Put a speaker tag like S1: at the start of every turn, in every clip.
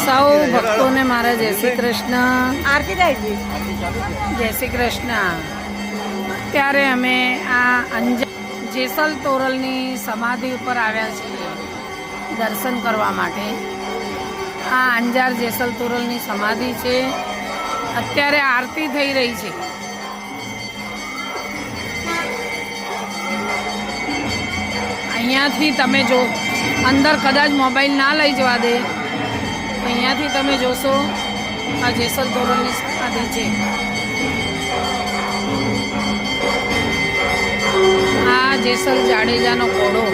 S1: સૌ ભક્તોને મારા જય શ્રી કૃષ્ણ.
S2: આરતી થાય છે.
S1: જય શ્રી કૃષ્ણ. અત્યારે અમે આ અંજાર જેસલ તોરલની સમાધિ ઉપર આવ્યા છીએ દર્શન કરવા માટે. આ અંજાર જેસલ તોરલની સમાધિ છે. અત્યારે આરતી થઈ રહી છે. અહીંયાથી તમે જો અંદર કદાચ મોબાઈલ ના લઈ જવા દે, અહીંયાથી તમે જોશો આ જેસલ તોરલની સમાધિ છે. આ જેસલ જાડેજાનો ઘોડો.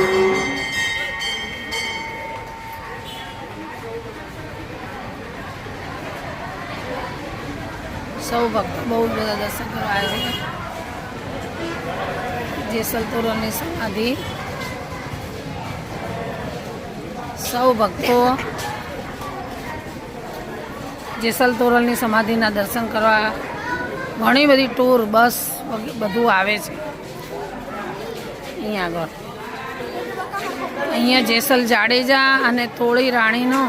S1: સૌ ભક્તો બહુ બધા દર્શન કરવા આવે છે. જેસલ તોરલની સમાધિ. સૌ ભક્તો જેસલ તોરલની સમાધિના દર્શન કરવા ઘણી બધી ટૂર બસ બધું આવે છે અહીંયા આગળ. અહીંયા જેસલ જાડેજા અને તોળી રાણીનો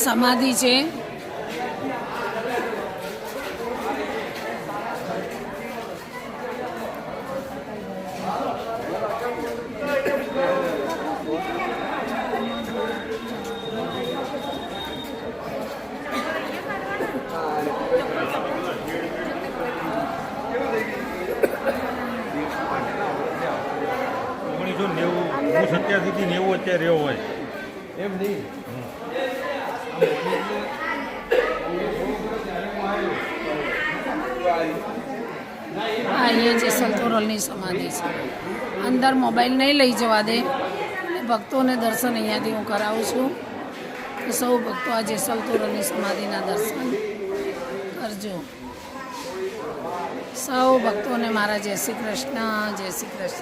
S1: સમાધિ છે.
S3: સત્યાથી 90 અત્યારે રહ્યો હોય એમ નહીં.
S1: અહીંયા જેસલ તોરલની સમાધિ છે. અંદર મોબાઈલ નહીં લઈ જવા દે. ભક્તોને દર્શન અહીંયાથી હું કરાવું છું. તો સૌ ભક્તો આ જેસલ તોરલની સમાધિના દર્શન કરજો. સૌ ભક્તોને મારા જય શ્રી કૃષ્ણ. જય શ્રી કૃષ્ણ.